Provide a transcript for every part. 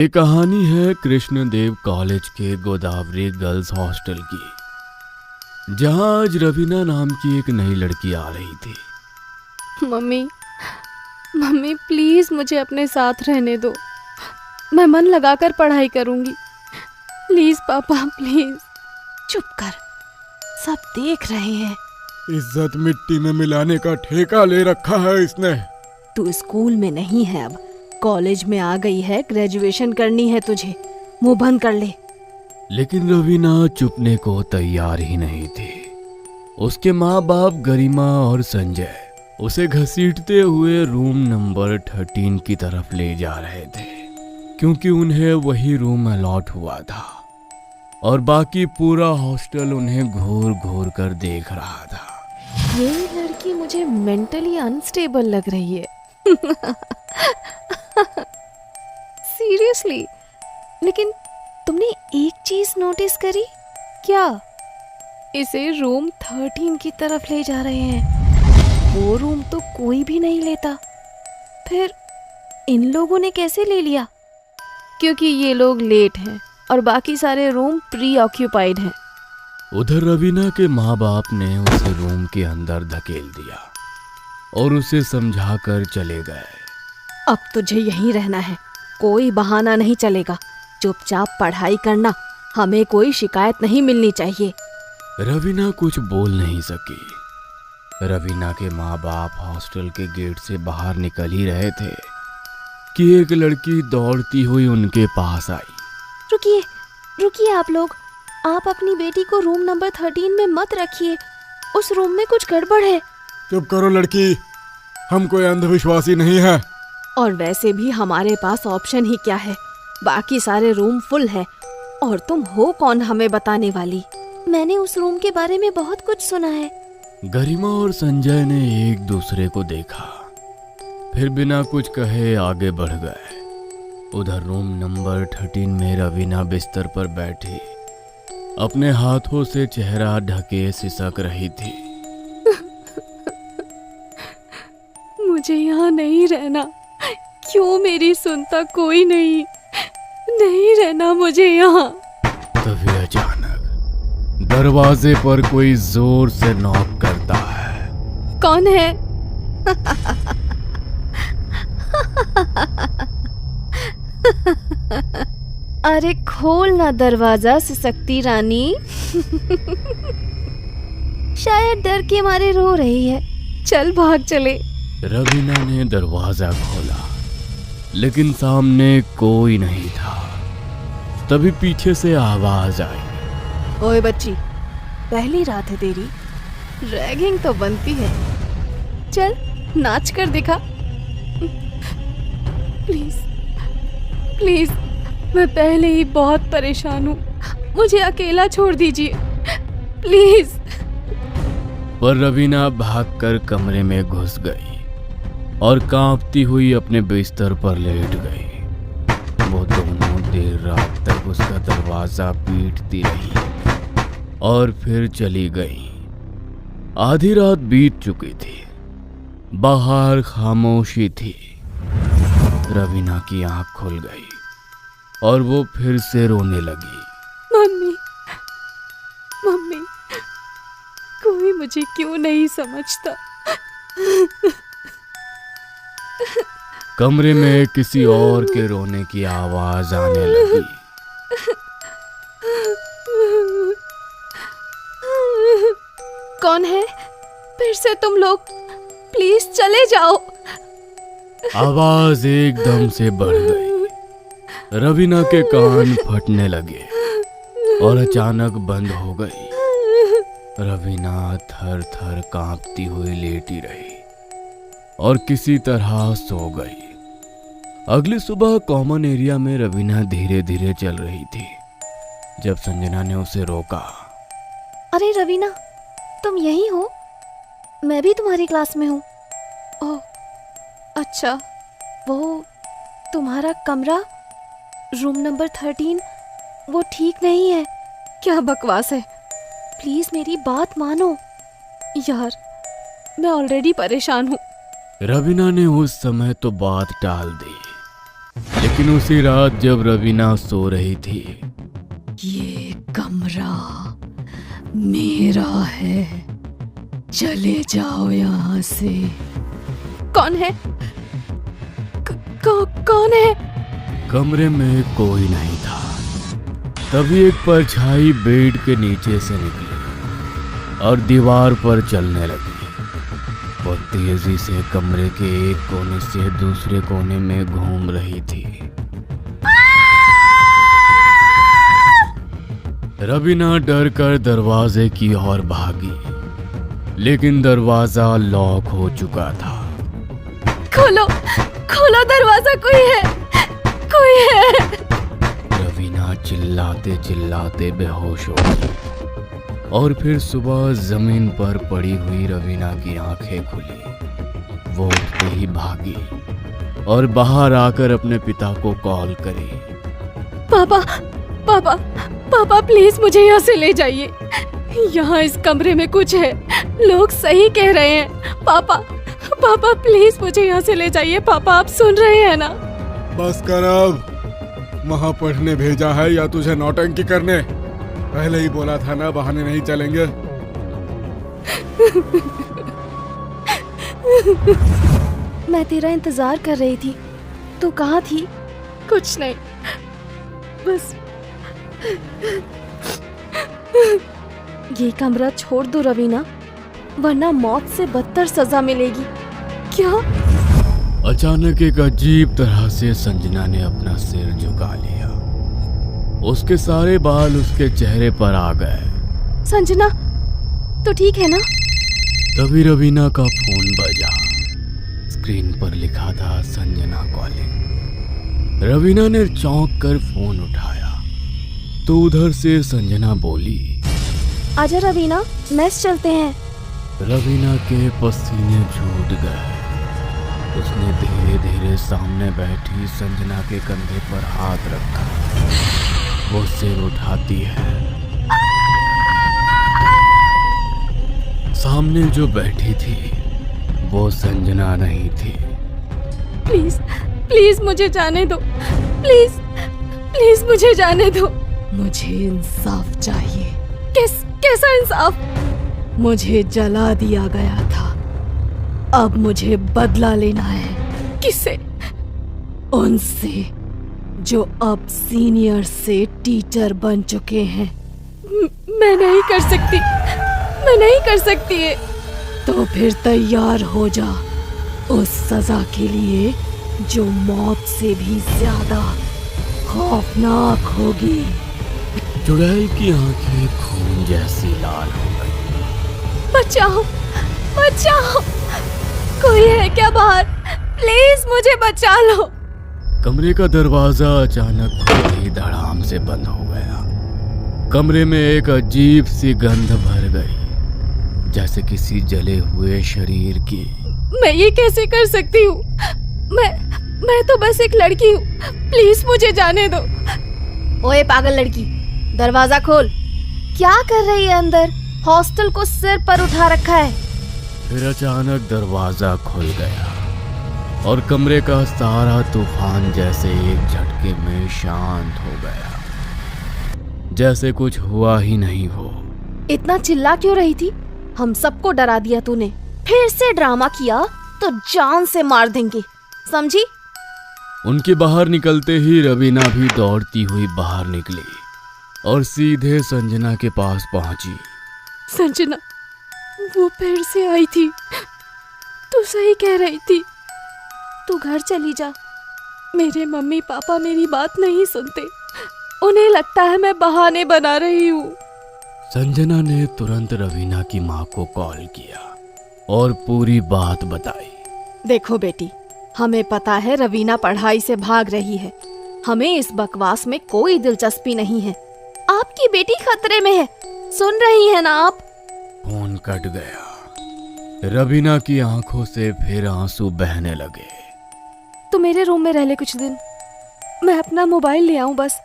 ये कहानी है कृष्णदेव कॉलेज के गोदावरी गर्ल्स हॉस्टल की, जहां आज रवीना नाम की एक नई लड़की आ रही थी। मम्मी मम्मी प्लीज मुझे अपने साथ रहने दो। मैं मन लगाकर पढ़ाई करूंगी। प्लीज पापा प्लीज। चुप कर, सब देख रहे हैं। इज्जत मिट्टी में मिलाने का ठेका ले रखा है इसने। तू स्कूल में नहीं है, अब कॉलेज में आ गई है। ग्रेजुएशन करनी है तुझे, मुंह बंद कर ले। लेकिन रवीना चुपने को तैयार ही नहीं थी। उसके माँ बाप गरिमा और संजय उसे घसीटते हुए रूम नंबर 13 की तरफ ले जा रहे थे, क्योंकि उन्हें वही रूम अलॉट हुआ था और बाकी पूरा हॉस्टल उन्हें घूर घूर कर देख रहा था। ये लड़की मुझे मेंटली अनस्टेबल लग रही है। सीरियसली। लेकिन तुमने एक चीज नोटिस करी क्या? इसे रूम 13 की तरफ ले जा रहे हैं। वो रूम तो कोई भी नहीं लेता, फिर इन लोगों ने कैसे ले लिया? क्योंकि ये लोग लेट हैं और बाकी सारे रूम प्री ऑक्यूपाइड हैं। उधर रवीना के माँ बाप ने उसे रूम के अंदर धकेल दिया और उसे समझाकर चले गए। अब तुझे यहीं रहना है, कोई बहाना नहीं चलेगा। चुपचाप पढ़ाई करना, हमें कोई शिकायत नहीं मिलनी चाहिए। रवीना कुछ बोल नहीं सकी। रवीना के माँ बाप हॉस्टल के गेट से बाहर निकल ही रहे थे कि एक लड़की दौड़ती हुई उनके पास आई। रुकिए रुकिए आप लोग, आप अपनी बेटी को रूम नंबर 13 में मत रखिए। उस रूम में कुछ गड़बड़ है। चुप करो लड़की, हम कोई अंधविश्वासी नहीं है। और वैसे भी हमारे पास ऑप्शन ही क्या है, बाकी सारे रूम फुल है। और तुम हो कौन हमें बताने वाली? मैंने उस रूम के बारे में बहुत कुछ सुना है। गरिमा और संजय ने एक दूसरे को देखा, फिर बिना कुछ कहे आगे बढ़ गए। उधर रूम नंबर 13 में रवीना बिस्तर पर बैठी अपने हाथों से चेहरा ढके सिसक रही थी। मुझे यहाँ नहीं रहना। क्यों मेरी सुनता कोई नहीं? नहीं रहना मुझे यहाँ। तभी अचानक दरवाजे पर कोई जोर से नॉक करता है। कौन है? अरे खोल ना दरवाजा सिसकती रानी। शायद डर के मारे रो रही है। चल भाग चले। रवीना ने दरवाजा खोला, लेकिन सामने कोई नहीं था। तभी पीछे से आवाज आई। ओए बच्ची, पहली रात है तेरी। रैगिंग तो बनती है। चल नाच कर दिखा। प्लीज प्लीज, मैं पहले ही बहुत परेशान हूँ, मुझे अकेला छोड़ दीजिए प्लीज। पर रवीना भागकर कमरे में घुस गई और कांपती हुई अपने बिस्तर पर लेट गई। वो दोनों देर रात तक उसका दरवाजा पीटती रही और फिर चली गई। आधी रात बीत चुकी थी, बाहर खामोशी थी। रवीना की आंख खुल गई और वो फिर से रोने लगी। मम्मी मम्मी, कोई मुझे क्यों नहीं समझता? कमरे में किसी और के रोने की आवाज आने लगी। कौन है? फिर से तुम लोग? प्लीज चले जाओ। आवाज एकदम से बढ़ गई। रवीना के कान फटने लगे और अचानक बंद हो गई। रवीना थर थर कांपती हुई लेटी रही और किसी तरह सो गई। अगली सुबह कॉमन एरिया में रवीना धीरे धीरे चल रही थी जब संजना ने उसे रोका। अरे रवीना, तुम यहीं हो? मैं भी तुम्हारी क्लास में हूँ। ओह अच्छा, वो तुम्हारा कमरा रूम नंबर 13 वो ठीक नहीं है। क्या बकवास है, प्लीज मेरी बात मानो यार, मैं ऑलरेडी परेशान हूँ। रवीना ने उस समय तो बात टाल दी, लेकिन लेकिन उसी रात जब रवीना सो रही थी, ये कमरा मेरा है, चले जाओ यहाँ से। कौन है? कौन है? कमरे में कोई नहीं था। तभी एक परछाई बेड के नीचे से निकली और दीवार पर चलने लगी। वो तेजी से कमरे के एक कोने से दूसरे कोने में घूम रही थी। रवीना डर कर दरवाजे की ओर भागी, लेकिन दरवाजा लॉक हो चुका था। खोलो, खोलो दरवाजा, कोई है, कोई है। रवीना चिल्लाते चिल्लाते बेहोश हो गई और फिर सुबह जमीन पर पड़ी हुई रवीना की आंखें खुली। वो उठते ही भागी और बाहर आकर अपने पिता को कॉल करी। पापा, पापा, पापा प्लीज मुझे यहाँ से ले जाइए। यहाँ इस कमरे में कुछ है, लोग सही कह रहे हैं। पापा, पापा प्लीज मुझे यहाँ से ले जाइए। पापा आप सुन रहे हैं ना? बस कर अब, वहाँ पढ़ने भेजा है या तुझे नौटंकी करने? पहले ही बोला था ना बहाने नहीं चलेंगे। मैं तेरा इंतजार कर रही थी, तू कहाँ थी? कुछ नहीं, बस ये कमरा छोड़ दो रवीना, वरना मौत से बदतर सजा मिलेगी। क्या? अचानक एक अजीब तरह से संजना ने अपना सिर झुका लिया। उसके सारे बाल उसके चेहरे पर आ गए। संजना, तो ठीक है ना? तभी रवीना का फोन बजा। स्क्रीन पर लिखा था संजना कॉलिंग। रवीना ने चौंक कर फोन उठाया तो उधर से संजना बोली, आजा रवीना, मेस चलते हैं। रवीना के पसीने छूट गए। उसने धीरे धीरे सामने बैठी संजना के कंधे पर हाथ रखा। वो सिर उठाती है। सामने जो बैठी थी वो संजना नहीं थी। प्लीज, प्लीज मुझे जाने दो, प्लीज, प्लीज मुझे जाने दो। मुझे इंसाफ चाहिए। कैसा इंसाफ? मुझे जला दिया गया था, अब मुझे बदला लेना है। किससे? उनसे जो अब सीनियर से टीचर बन चुके हैं। मैं नहीं कर सकती, मैं नहीं कर सकती है। तो फिर तैयार हो जा उस सजा के लिए जो मौत से भी ज्यादा खौफनाक होगी। चुड़ैल की आंखें खून जैसी लाल हो गई। बचाओ, बचाओ, कोई है क्या बाहर? प्लीज मुझे बचा लो। कमरे का दरवाजा अचानक खुद ही धड़ाम से बंद हो गया। कमरे में एक अजीब सी गंध भर गई, जैसे किसी जले हुए शरीर की। मैं ये कैसे कर सकती हूँ? मैं तो बस एक लड़की हूँ, प्लीज मुझे जाने दो। ओए पागल लड़की, दरवाजा खोल। क्या कर रही है अंदर? हॉस्टल को सिर पर उठा रखा है। फिर अचानक दरवाजा खुल गया और कमरे का सारा तूफान जैसे एक झटके में शांत हो गया, जैसे कुछ हुआ ही नहीं हो। इतना चिल्ला क्यों रही थी? हम सबको डरा दिया तूने। फिर से ड्रामा किया तो जान से मार देंगे, समझी? उनके बाहर निकलते ही रवीना भी दौड़ती हुई बाहर निकली और सीधे संजना के पास पहुंची। संजना, वो फिर से आई थी। तू सही कह रही थी। तू घर चली जा। मेरे मम्मी पापा मेरी बात नहीं सुनते, उन्हें लगता है मैं बहाने बना रही हूँ। संजना ने तुरंत रवीना की माँ को कॉल किया और पूरी बात बताई। देखो बेटी, हमें पता है रवीना पढ़ाई से भाग रही है। हमें इस बकवास में कोई दिलचस्पी नहीं है। आपकी बेटी खतरे में है, सुन रही है ना आप? फोन कट गया। रवीना की आंखों से फिर आंसू बहने लगे। तू मेरे रूम में रह ले कुछ दिन, मैं अपना मोबाइल ले आऊं बस,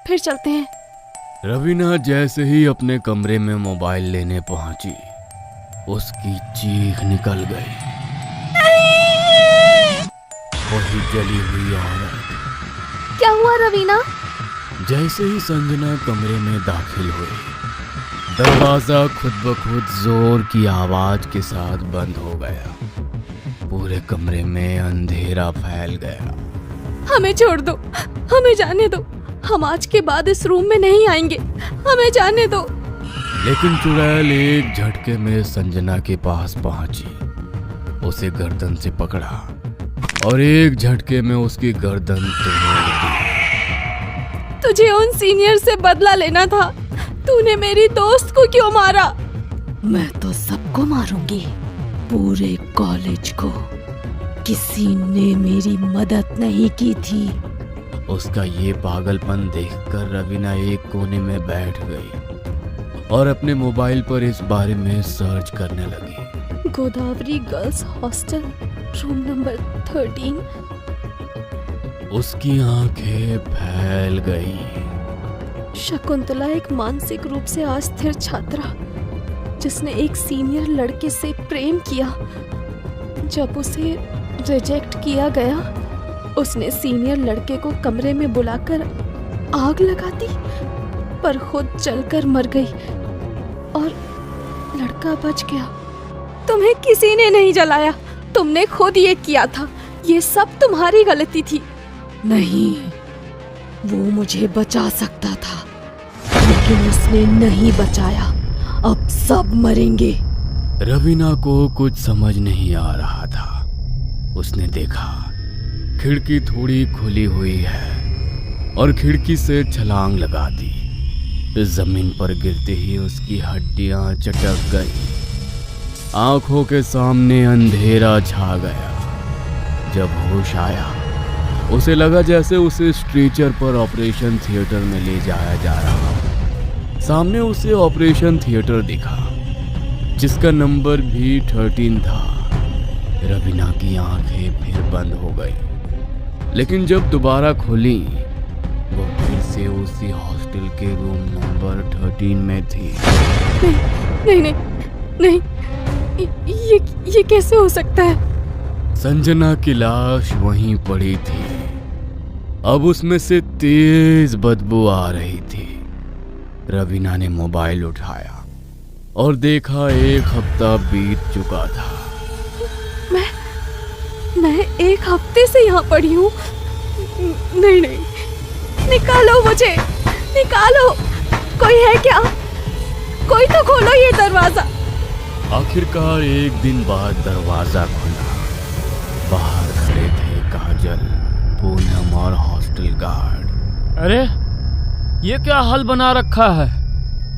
फिर चलते हैं। रवीना जैसे ही अपने कमरे में मोबाइल लेने पहुंची, उसकी चीख निकल गई। वही जली हुई औरत हुआ रवीना? जैसे ही संजना कमरे में दाखिल हुई, दरवाजा खुद ब खुद जोर की आवाज के साथ बंद हो गया। पूरे कमरे में अंधेरा फैल गया। हमें छोड़ दो, हमें जाने दो। हम आज के बाद इस रूम में नहीं आएंगे, हमें जाने दो। लेकिन चुड़ैल एक झटके में संजना के पास पहुंची, उसे गर्दन से पकड़ा और एक झटके में उसकी गर्दन तोड़ दी। तुझे उन सीनियर से बदला लेना था। तूने मेरी दोस्त को क्यों मारा? मैं तो सबको मारूंगी, पूरे कॉलेज को। किसी ने मेरी मदद नहीं की थी। उसका ये पागलपन देखकर रवीना एक कोने में बैठ गई और अपने मोबाइल पर इस बारे में सर्च करने लगी। Godavari girls hostel, room number 13। उसकी आंखें फैल गई। शकुंतला एक मानसिक रूप से अस्थिर छात्रा, जिसने एक सीनियर लड़के से प्रेम किया। जब उसे रिजेक्ट किया गया, उसने सीनियर लड़के को कमरे में बुलाकर आग लगा दी, पर खुद जलकर मर गई और लड़का बच गया। तुम्हें किसी ने नहीं जलाया, तुमने खुद ये किया था। ये सब तुम्हारी गलती थी। नहीं, वो मुझे बचा सकता था, लेकिन उसने नहीं बचाया। अब सब मरेंगे। रवीना को कुछ समझ नहीं आ रहा था। उसने देखा खिड़की थोड़ी खुली हुई है और खिड़की से छलांग लगा दी। जमीन पर गिरते ही उसकी हड्डियां चटक गई। आंखों के सामने अंधेरा छा गया। जब होश आया, उसे लगा जैसे उसे स्ट्रेचर पर ऑपरेशन थिएटर में ले जाया जा रहा हो। सामने उसे ऑपरेशन थिएटर दिखा, जिसका नंबर भी 13 था। रवीना की आंखें फिर बंद हो गई, लेकिन जब दोबारा खुली, वो फिर से उसी हॉस्टल के रूम नंबर 13 में थी। नहीं नहीं नहीं, ये कैसे हो सकता है? संजना की लाश वहीं पड़ी थी। अब उसमें से तेज बदबू आ रही थी। रवीना ने मोबाइल उठाया और देखा 1 हफ्ता बीत चुका था। मैं 1 हफ्ते से यहाँ पड़ी हूँ। नहीं नहीं, निकालो मुझे, निकालो। कोई है क्या? कोई तो खोलो ये दरवाजा। आखिरकार एक दिन बाद दरवाजा खुला। बाहर खड़े थे काजल, पूनम और हॉस्टल गार्ड। अरे ये क्या हाल बना रखा है?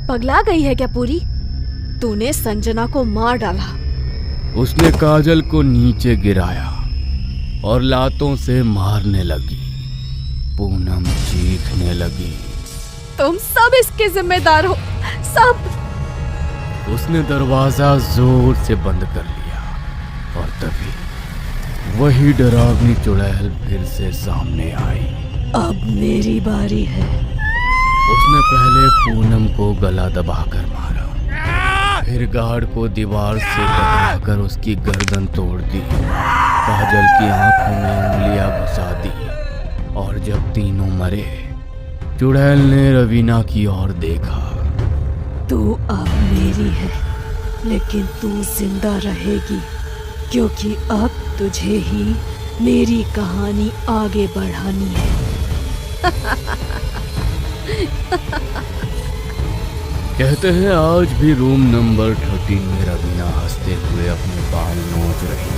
पगला गई है क्या पूरी? तूने संजना को मार डाला। उसने काजल को नीचे गिराया और लातों से मारने लगी। पूनम चीखने लगी। तुम सब इसके जिम्मेदार हो, सब। उसने दरवाजा जोर से बंद कर लिया और तभी वही डरावनी चुड़ैल फिर से सामने आई। अब मेरी बारी है। उसने पहले पूनम को गला दबाकर मारा, फिर गार्ड को दीवार से टकराकर उसकी गर्दन तोड़ दी। काजल की आंखों में उंगलियां घुसा दी और जब तीनों मरे, चुड़ैल ने रवीना की ओर देखा। तू अब मेरी है, लेकिन तू जिंदा रहेगी, क्योंकि अब तुझे ही मेरी कहानी आगे बढ़ानी है। कहते हैं आज भी रूम नंबर 13 में रवीना हंसते हुए अपने बाल नोच रही